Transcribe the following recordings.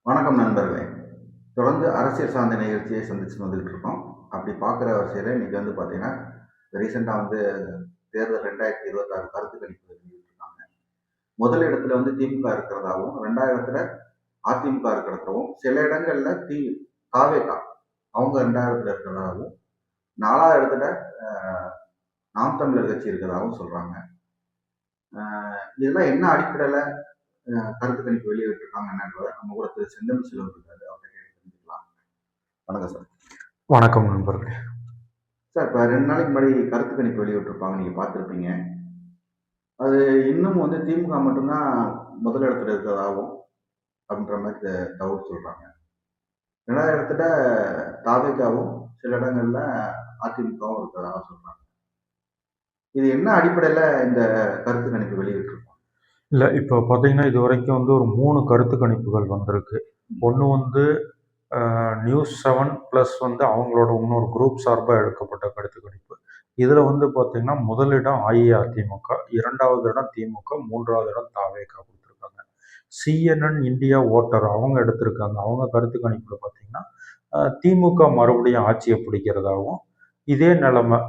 வணக்கம் நண்பர்களே. தொடர்ந்து அரசியல் சார்ந்த நிகழ்ச்சியை சந்திச்சு வந்துகிட்டு இருக்கோம். அப்படி பார்க்குற வரிசையில் இன்னைக்கு பார்த்தீங்கன்னா, ரீசெண்டாக தேர்தல் 2026 கருத்து கணிப்பு வெளியிட்டிருக்காங்க. முதல் இடத்துல திமுக இருக்கிறதாகவும், 2ஆவது அதிமுக இருக்கிறதாகவும், சில இடங்கள்ல தாவேகா அவங்க 2ஆவது இருக்கிறதாகவும், 4ஆவது இடத்துல நாம் தமிழர் கட்சி இருக்கிறதாகவும் சொல்றாங்க. இதெல்லாம் என்ன அடிப்படையில் கருத்து கணிப்பு வெளியிட்டிருக்காங்க என்னன்றதை நம்ம கூட திரு செந்தமிழ் செல்வன் இருக்காரு, அவர்கிட்ட தெரிஞ்சுக்கலாம். வணக்கம் சார். வணக்கம் நண்பர்களே. சார், இப்போ 2 நாளைக்கு முன்னாடி கருத்து கணிப்பு வெளியிட்டிருப்பாங்க, நீங்கள் பார்த்துருப்பீங்க. அது இன்னும் திமுக மட்டும்தான் முதல் இடத்துல இருக்கிறதாகவும் அப்படின்ற மாதிரி தகவல் சொல்கிறாங்க. 2ஆவது இடத்துல தாவேகாவும், சில இடங்கள்ல அதிமுகவும் இருக்கிறதாக சொல்கிறாங்க. இது என்ன அடிப்படையில் இந்த கருத்து கணிப்பு வெளியிட்டிருக்கோம்? இல்லை, இப்போ பார்த்தீங்கன்னா இது வரைக்கும் ஒரு 3 கருத்து கணிப்புகள் வந்திருக்கு. ஒன்று News7 ப்ளஸ் அவங்களோட இன்னொரு குரூப் சார்பாக எடுக்கப்பட்ட கருத்து கணிப்பு. இதில் பார்த்தீங்கன்னா முதலிடம் அஇஅதிமுக, 2ஆவது இடம் திமுக, 3ஆவது இடம் தாவேகா கொடுத்துருக்காங்க. CNN இந்தியா ஓட்டர் அவங்க எடுத்திருக்காங்க. அவங்க கருத்து கணிப்பில் பார்த்தீங்கன்னா திமுக மறுபடியும் ஆட்சியை பிடிக்கிறதாகவும், இதே நிலைமை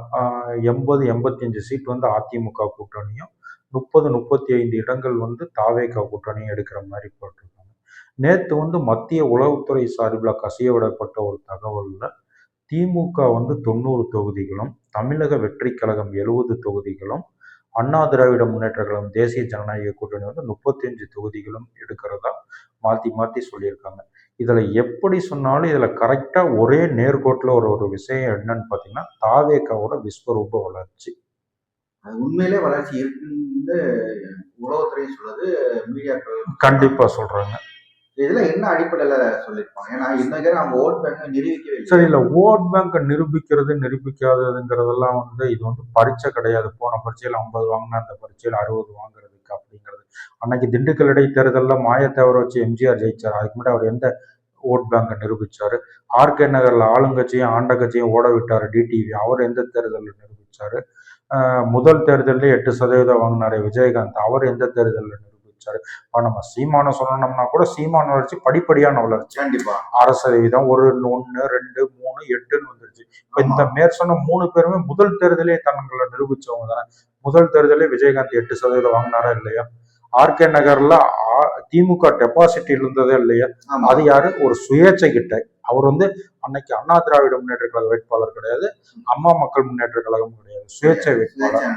80-85 சீட் அதிமுக கூட்டணியும், 30-35 இடங்கள் தாவேகா கூட்டணியும் எடுக்கிற மாதிரி போட்டிருக்காங்க. நேற்று மத்திய உளவுத்துறை சார்பில் கசிய விடப்பட்ட ஒரு தகவலில் திமுக 90 தொகுதிகளும், தமிழக வெற்றி கழகம் 70 தொகுதிகளும், அண்ணா திராவிட முன்னேற்ற கழகம் தேசிய ஜனநாயக கூட்டணி 35 தொகுதிகளும் எடுக்கிறதா மாற்றி சொல்லியிருக்காங்க. இதில் எப்படி சொன்னாலும் இதில் கரெக்டாக ஒரே நேர்கோட்டில் ஒரு விஷயம் என்னன்னு பார்த்தீங்கன்னா, தாவேகாவோட விஸ்வரூப வளர்ச்சி. அது உண்மையிலே வளர்ச்சி இருக்குன்னு உளவுத்துறை சொல்றது, மீடியாக்கள் கண்டிப்பாக சொல்கிறாங்க. இதெல்லாம் என்ன அடிப்படையில சொல்லியிருப்பாங்க? ஏன்னா இன்னைக்கு அவங்க ஓட் பேங்கை நிரூபிக்கவே இல்லை. சரி, இல்லை, ஓட் பேங்கை நிரூபிக்கிறது நிரூபிக்காததுங்கிறதெல்லாம் இது பரீட்சை கிடையாது. போன பரீட்சையில் 50 வாங்கினா அந்த பரீட்சையில் 60 வாங்குறதுக்கு அப்படிங்கிறது. அன்னைக்கு திண்டுக்கல் இடைத்தேர்தலில் மாயத்தேவரை வச்சு எம்ஜிஆர் ஜெயிச்சார். அதுக்கு முன்னாடி அவர் எந்த ஓட் பேங்கை நிரூபிச்சாரு? ஆர்கே நகரில் ஆளுங்கட்சியும் ஆண்ட கட்சியும் ஓட விட்டார் டிடிவி, அவர் எந்த தேர்தலில் நிரூபிச்சாரு? முதல் தேர்தலில் 8% வாங்கினாரு விஜயகாந்த், அவர் எந்த தேர்தலில் நிரூபிச்சாரு? இப்போ நம்ம சீமான சொல்லணும்னா கூட சீமான வளர்ச்சி படிப்படியான வளர்ச்சி. கண்டிப்பா 6%, 1, 2, 3, 8ன்னு வந்துருச்சு. இப்போ இந்த மேற்சொன்ன 3 பேருமே முதல் தேர்தலே தங்களை நிரூபிச்சவங்க தானே. முதல் தேர்தலே விஜயகாந்த் 8% வாங்கினாரா இல்லையா? ஆர்கே நகர்ல திமுக டெபாசிட் இருந்ததே இல்லையா? அது யாரு? ஒரு சுயேட்சை கிட்ட. அவர் அன்னைக்கு அண்ணா திராவிட முன்னேற்ற கழக வேட்பாளர் கிடையாது, அம்மா மக்கள் முன்னேற்ற கழகம் கிடையாது, சுயேட்சை வேட்பாளர்.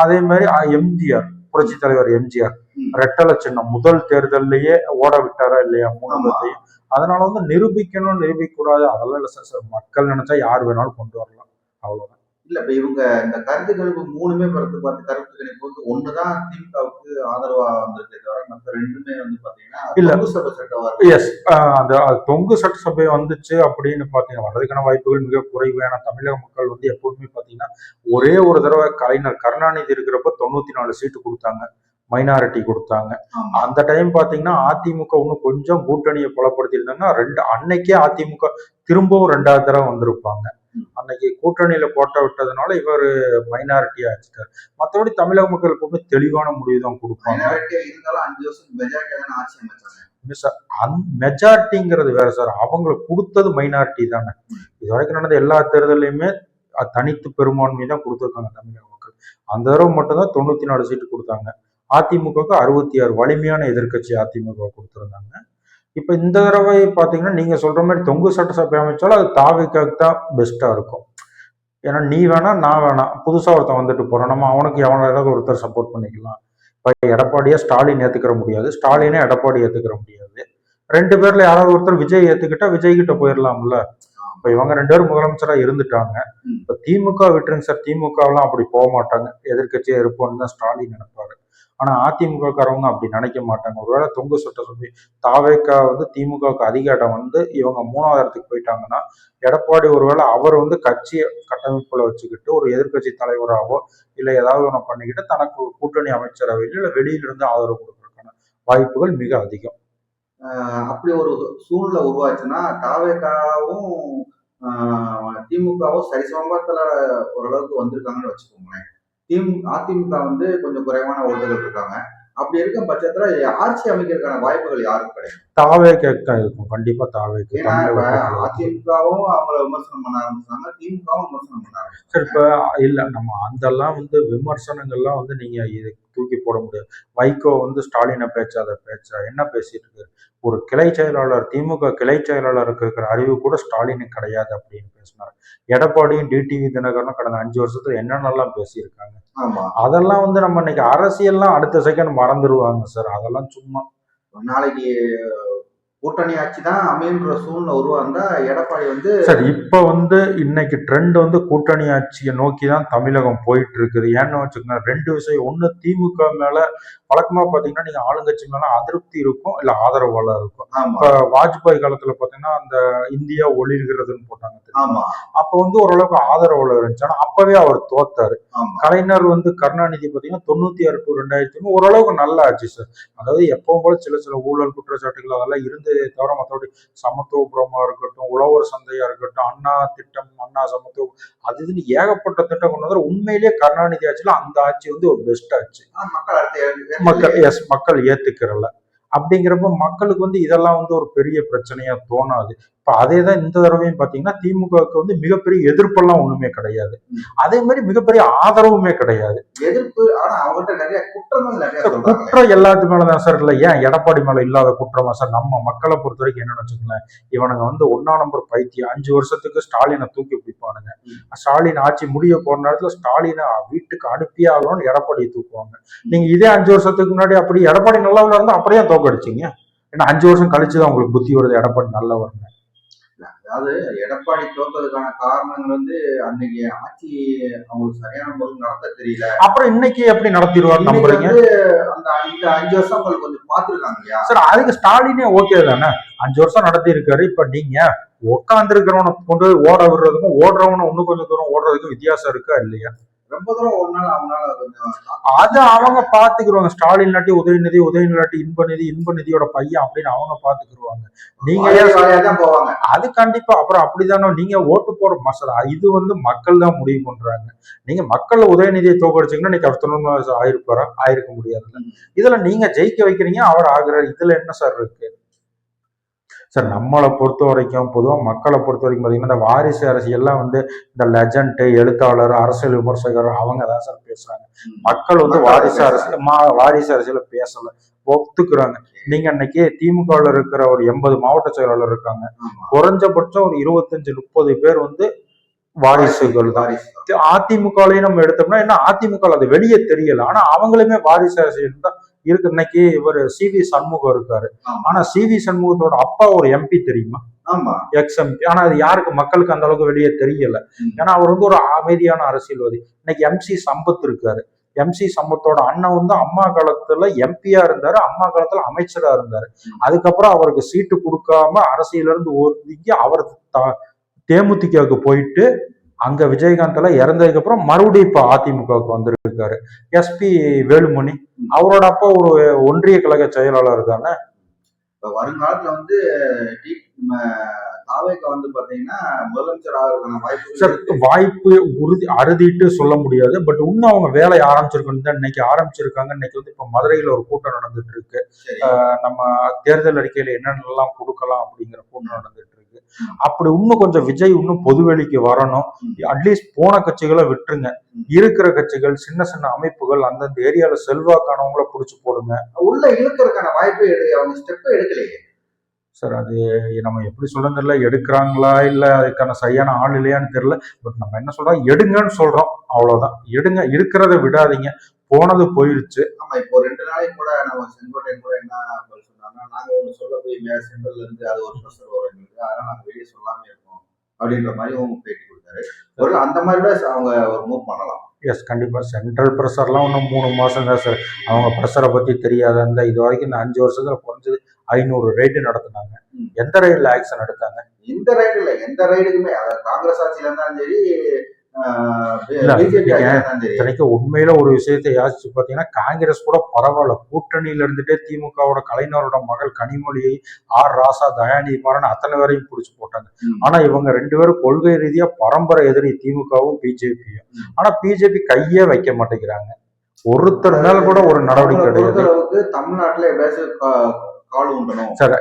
அதே மாதிரி எம்ஜிஆர், புரட்சி தலைவர் எம்ஜிஆர் ரெட்டலை சின்னம் முதல் தேர்தலையே ஓட விட்டாரா இல்லையா 3 அதனால நிரூபிக்கணும் நிரூபிக்க கூடாது அதெல்லாம் இல்லை சார். மக்கள் நினைச்சா யார் வேணாலும் கொண்டு வரலாம், அவ்வளவுதான். இல்ல, இப்ப இவங்க இந்த கருத்து கணிப்பு 3மே பார்த்து கருத்து கணிப்பு ஒண்ணுதான் திமுகவுக்கு ஆதரவா வந்திருக்கே தவிர மற்ற 2மே பாத்தீங்கன்னா இல்ல தொங்கு சட்டை சட்டம். எஸ், அந்த தொங்கு சட்டசபை வந்துச்சு அப்படின்னு பாத்தீங்கன்னா வர்றதுக்கான வாய்ப்புகள் மிக குறைவு. ஏன்னா தமிழக மக்கள் எப்போதுமே பாத்தீங்கன்னா ஒரே ஒரு தடவை கலைஞர் கருணாநிதி இருக்கிறப்ப 94 சீட்டு கொடுத்தாங்க, மைனாரிட்டி கொடுத்தாங்க. அந்த டைம் பாத்தீங்கன்னா அதிமுக இன்னும் கொஞ்சம் கூட்டணியை பலப்படுத்தி இருந்தாங்கன்னா அன்னைக்கே அதிமுக திரும்பவும் 2ஆவது தடவை வந்திருப்பாங்க. அன்னைக்கு கூட்டணியில போட்ட விட்டதுனால இவர் மைனாரிட்டி ஆச்சுட்டார். மற்றபடி தமிழக மக்கள் எப்பவுமே தெளிவான முடிவு தான் கொடுப்பாங்க. மெஜாரிட்டிங்கிறது வேற சார், அவங்களுக்கு கொடுத்தது மைனாரிட்டி தானே. இது வரைக்கும் நடந்த எல்லா தேர்தலையுமே தனித்து பெரும்பான்மை தான் கொடுத்துருக்காங்க தமிழக மக்கள். அந்த தடவை மட்டும்தான் 94 சீட்டு கொடுத்தாங்க. அதிமுகவுக்கு 66 வலிமையான எதிர்கட்சி அதிமுக கொடுத்துருந்தாங்க. இப்ப இந்த தடவை பாத்தீங்கன்னா நீங்க சொல்ற மாதிரி தொங்கு சட்டசபை அமைச்சாலும் அது தாவேகாவுக்கு தான் பெஸ்டா இருக்கும். ஏன்னா நீ வேணா நான் வேணாம், புதுசா ஒருத்தன் வந்துட்டு போறோம், நம்ம அவனுக்கு எவனாவது ஒருத்தர் சப்போர்ட் பண்ணிக்கலாம். இப்ப எடப்பாடியா ஸ்டாலின் ஏத்துக்கிற முடியாது, ஸ்டாலினே எடப்பாடி ஏத்துக்கிற முடியாது. 2 பேர்ல யாராவது ஒருத்தர் விஜய் ஏத்துக்கிட்டா விஜய் கிட்ட போயிடலாம்ல. இப்ப இவங்க 2 பேரும் முதலமைச்சரா இருந்துட்டாங்க. இப்ப திமுக விட்டுருங்க சார், திமுக எல்லாம் அப்படி போக மாட்டாங்க, எதிர்கட்சியா இருப்போம்னு தான் ஸ்டாலின் நினைப்பாரு. ஆனா அதிமுக காரவங்க அப்படி நினைக்க மாட்டாங்க. ஒருவேளை தொங்கு சட்டசபை தாவேகா திமுகவுக்கு அதிக இடம் இவங்க 3ஆவது இடத்துக்கு போயிட்டாங்கன்னா எடப்பாடி ஒருவேளை அவர் கட்சியை கட்டமைப்புல வச்சுக்கிட்டு ஒரு எதிர்கட்சி தலைவராகவோ இல்லை ஏதாவது ஒன்று பண்ணிக்கிட்டு தனக்கு கூட்டணி அமைச்சரவையில் இல்லை வெளியிலிருந்து ஆதரவு கொடுக்கறதுக்கான வாய்ப்புகள் மிக அதிகம். அப்படி ஒரு சூழ்நிலை உருவாச்சுன்னா தாவேகாவும் திமுகவும் சரிசமத்துல ஓரளவுக்கு வந்திருக்காங்கன்னு வச்சுக்கோங்களேன். அதிமுக கொஞ்சம் குறைவான ஓட்டுகள் இருக்காங்க. அப்படி இருக்கும் பட்சத்துல ஆட்சி அமைக்கிறதுக்கான வாய்ப்புகள் யாருக்கும் கிடையாது. தாவேக்கு இருக்கும், கண்டிப்பா தாவேக்கு. ஏன்னா இப்ப அதிமுகவும் அவங்கள விமர்சனம் பண்ண ஆரம்பிச்சாங்க, திமுகவும் விமர்சனம் பண்ண ஆரம்பிச்சாங்க. சரி, இப்ப இல்ல நம்ம அதெல்லாம் விமர்சனங்கள்லாம் நீங்க இது தூக்கி போட முடியாது. வைகோ ஸ்டாலினை பேச்சாத பேச்சா என்ன பேசிட்டு இருக்காரு? ஒரு கிளை செயலாளர், திமுக கிளை செயலாளருக்கு இருக்கிற அறிவு கூட ஸ்டாலினுக்கு கிடையாது அப்படின்னு பேசினார். எடப்பாடியும் டிடிவி தினகரனும் கடந்த 5 வருஷத்துல என்னென்னலாம் பேசியிருக்காங்க. அதெல்லாம் நம்ம இன்னைக்கு அரசியல்லாம் அடுத்த செகண்ட் மறந்துடுவாங்க சார். அதெல்லாம் சும்மா நாளைக்கு கூட்டணி ஆட்சி தான் அமைன்ற சூழ்நிலை உருவாந்தா எடப்பாடி சார் இப்ப இன்னைக்கு ட்ரெண்ட் கூட்டணி ஆட்சியை நோக்கி தான் தமிழகம் போயிட்டு இருக்குது. ஏன்னு வச்சுக்கோங்க, 2 விஷயம். ஒண்ணு, திமுக மேல வழக்கமா பாத்தீங்கன்னா நீங்க ஆளுங்கட்சி மேல அதிருப்தி இருக்கும், இல்ல ஆதரவாளர் இருக்கும். இப்ப வாஜ்பாய் காலத்துல பாத்தீங்கன்னா அந்த இந்தியா ஒளிர்கிறதுன்னு போட்டாங்க, அப்ப ஓரளவுக்கு ஆதரவாளர் இருந்துச்சு. ஆனா அப்பவே அவர் தோத்தாரு. கலைஞர் கருணாநிதி பாத்தீங்கன்னா 96 to 2003 ஓரளவுக்கு நல்லா ஆச்சு சார். அதாவது எப்பவும் போல சில சில ஊழல் குற்றச்சாட்டுகள் அதெல்லாம் இருந்து தவிர மற்றபடி சமத்துவபுரமா இருக்கட்டும், உழவர் சந்தையா இருக்கட்டும், அண்ணா திட்டம், அண்ணா சமத்துவம், அது இதுன்னு ஏகப்பட்ட திட்டம் கொண்டு வந்து உண்மையிலேயே கருணாநிதி ஆட்சியில அந்த ஆட்சி ஒரு பெஸ்ட் ஆச்சு. மக்கள் ஏத்துக்கிறல. அப்படிங்கிறப்ப மக்களுக்கு இதெல்லாம் ஒரு பெரிய பிரச்சனையா தோணாது. இப்ப அதேதான் இந்த தடவையும் பாத்தீங்கன்னா திமுகவுக்கு மிகப்பெரிய எதிர்ப்பெல்லாம் ஒண்ணுமே கிடையாது. அதே மாதிரி மிகப்பெரிய ஆதரவுமே கிடையாது. எதிர்ப்பு, ஆனா அவங்ககிட்ட நிறைய குற்றம் எல்லாத்து மேலதான் சார். இல்ல ஏன் எடப்பாடி மேல இல்லாத குற்றமா சார்? நம்ம மக்களை பொறுத்த வரைக்கும் என்னன்னு வச்சுக்கோங்களேன், இவனுங்க 1ஆம் நம்பர் பைத்தியம். 5 வருஷத்துக்கு ஸ்டாலினை தூக்கி பிடிப்பானுங்க. ஸ்டாலின் ஆட்சி முடிய போற நேரத்துல ஸ்டாலினை வீட்டுக்கு அனுப்பியே ஆகணும்னு எடப்பாடியை தூக்குவாங்க. நீங்க இதே 5 வருஷத்துக்கு முன்னாடி அப்படி எடப்பாடி நல்லவங்களா இருந்தா அப்படியே தோக்கடிச்சிங்க. ஏன்னா 5 வருஷம் கழிச்சுதான் உங்களுக்கு புத்தி வருது எடப்பாடி நல்லவர்னு. அதாவது எடப்பாடி தோத்ததுக்கான காரணங்கள் அன்னைக்கு ஆட்சி அவங்களுக்கு சரியான முறையில் நடத்த தெரியல. அப்புறம் இன்னைக்கு எப்படி நடத்திடுவார் நம்புறீங்க? அந்த 5 வருஷம் உங்களுக்கு கொஞ்சம் பாத்துருக்காங்க இல்லையா சார்? அதுக்கு ஸ்டாலினே ஓகே தானே, 5 வருஷம் நடத்தி இருக்காரு. இப்ப நீங்க உட்கார்ந்து இருக்கிறவனை கொண்டு ஓட விடுறதுக்கும் ஓடுறவனை இன்னும் கொஞ்சம் தூரம் ஓடுறதுக்கும் வித்தியாசம் இருக்கா இல்லையா? ரொம்ப தூரம் ஒன்னால அவங்களால அது அவங்க பாத்துக்கிடுவாங்க. ஸ்டாலின் இல்லாட்டி உதயநிதி, உதயநிதி இல்லாட்டி இன்பநிதி, இன்பநிதியோட பையன் அப்படின்னு அவங்க பாத்துக்கிடுவாங்க. நீங்க போவாங்க. அது கண்டிப்பா. அப்புறம் அப்படிதானே நீங்க ஓட்டு போற மசாலா இது மக்கள் தான் முடிவு பண்றாங்க. நீங்க மக்கள் உதயநிதியை தோக்கடிச்சீங்கன்னா இன்னைக்கு அவர் ஆயிருப்பாரா? ஆயிருக்க முடியாது. இதுல நீங்க ஜெயிக்க வைக்கிறீங்க, அவர் ஆகுறாரு. இதுல என்ன சார் இருக்கு சார்? நம்மளை பொறுத்த வரைக்கும், பொதுவாக மக்களை பொறுத்த வரைக்கும் பார்த்தீங்கன்னா இந்த வாரிசு அரசியல்லாம் இந்த லெஜண்ட், எழுத்தாளர், அரசியல் விமர்சகர் அவங்க தான் சார் பேசுறாங்க. மக்கள் வாரிசு அரசியல பேசல, ஒத்துக்குறாங்க. நீங்க அன்னைக்கு திமுகவில் இருக்கிற ஒரு 80 மாவட்ட செயலாளர் இருக்காங்க. குறைஞ்சபட்சம் ஒரு 25-30 பேர் வாரிசுகள் தான். அதிமுகலையும் நம்ம எடுத்தோம்னா என்ன, அதிமுக அது வெளியே தெரியல, ஆனா அவங்களுமே வாரிசு அரசியல் தான் இருக்கு. இன்னைக்கு இவர் CV சண்முகம் இருக்காரு. ஆனா CV சண்முகத்தோட அப்பா ஒரு MP தெரியுமா? X MP. ஆனா அது யாருக்கு, மக்களுக்கு அந்த அளவுக்கு வெளியே தெரியல. ஏன்னா அவர் ஒரு அமைதியான அரசியல்வாதி. இன்னைக்கு MC சம்பத் இருக்காரு. MC சம்பத்தோட அண்ணன் அம்மா காலத்துல MP-யா இருந்தாரு, அம்மா காலத்துல அமைச்சரா இருந்தாரு. அதுக்கப்புறம் அவருக்கு சீட்டு கொடுக்காம அரசியல இருந்து ஒதுங்கி அவர் தேமுதிகவுக்கு போயிட்டு அங்க விஜயகாந்த் எல்லாம் இறந்ததுக்கு அப்புறம் மறுபடியும் இப்ப அதிமுகவுக்கு வந்திருக்காரு. SP வேலுமணி, அவரோட அப்பா ஒரு ஒன்றிய கழக செயலாளர் தானே. வருங்காலத்துல பாத்தீங்கன்னா முதலமைச்சர் ஆகிறதுக்கான வாய்ப்பு அறுதிட்டு சொல்ல முடியாது. பட் இன்னும் அவங்க வேலையை ஆரம்பிச்சிருக்கணும் தான் இன்னைக்கு ஆரம்பிச்சிருக்காங்க. இன்னைக்கு இப்ப மதுரையில ஒரு கூட்டம் நடந்துட்டு இருக்கு. நம்ம தேர்தல் அறிக்கையில என்னென்னலாம் கொடுக்கலாம் அப்படிங்கிற கூட்டம் நடந்துட்டு இருக்கு. அப்படி இன்னும் கொஞ்சம் விஜய் இன்னும் பொதுவெளிக்கு வரணும். அட்லீஸ்ட் போன கட்சிகளை விட்டுருங்க, இருக்கிற கட்சிகள், சின்ன சின்ன அமைப்புகள், அந்தந்த ஏரியால செல்வாக்கானவங்களை புடிச்சு போடுங்க. உள்ள இழுக்கிறதுக்கான வாய்ப்பு அவங்க ஸ்டெப் எடுக்கலையே சார். அது நம்ம எப்படி சொல்றது தெரியல, எடுக்கிறாங்களா இல்ல அதுக்கான சரியான ஆள் இல்லையான்னு தெரியல. பட் நம்ம என்ன சொல்றோம், எடுங்கன்னு சொல்றோம், அவ்வளவுதான். எடுங்க, இருக்கிறத விடாதீங்க. போனது போயிருச்சு. ஆமா, இப்போ 2 நாளைக்கு கூட நம்ம செங்கோட்டையன் கூட என்ன சொன்னாங்கன்னா, நாங்க ஒண்ணு சொல்ல போய் சென்ட்ரல்ல இருந்து அது ஒரு ப்ரெஷர் வரும் எங்களுக்கு, அதனால நாங்க வெளியே சொல்லாம இருக்கோம் அப்படின்ற மாதிரி அவங்க பேட்டி கொடுத்தாரு. ஒரு அந்த மாதிரி கூட அவங்க ஒரு மூவ் பண்ணலாம். எஸ், கண்டிப்பா. சென்ட்ரல் ப்ரெஷர்லாம் இன்னும் 3 மாசம் தான் சார். அவங்க ப்ரெஷரை பத்தி தெரியாத அந்த இது வரைக்கும் இந்த 5 வருஷத்துல குறைஞ்சது 500 ரைடு நடத்தினாங்க. எந்த ரைடுல ஆக்ஷன் எடுத்தாங்க? இந்த ரைடு இல்ல, எந்த ரைடுக்குமே, காங்கிரஸ் ஆட்சியில இருந்தாலும் சரி, உண்மையில ஒரு விஷயத்தை யாசிச்சு பாத்தீங்கன்னா, காங்கிரஸ் கூட பரவாயில்ல, கூட்டணியில இருந்துட்டே திமுகவோட கலைஞரோட மகள் கனிமொழியை, ராசா, தயாநிதி மாறன் அத்தனை பேரையும் பிடிச்சு போட்டாங்க. ஆனா இவங்க 2 பேரும் கொள்கை ரீதியா பரம்பரை எதிரி, திமுகவும் பிஜேபியும். ஆனா பிஜேபி கையே வைக்க மாட்டேங்கிறாங்க. ஒருத்தர் மேல கூட ஒரு நடவடிக்கை அவங்கள கிடையாது பொறுத்தளவுக்கு தமிழ்நாட்டுல எப்படியாச்சும் கால் ஊண்டணும். சார்.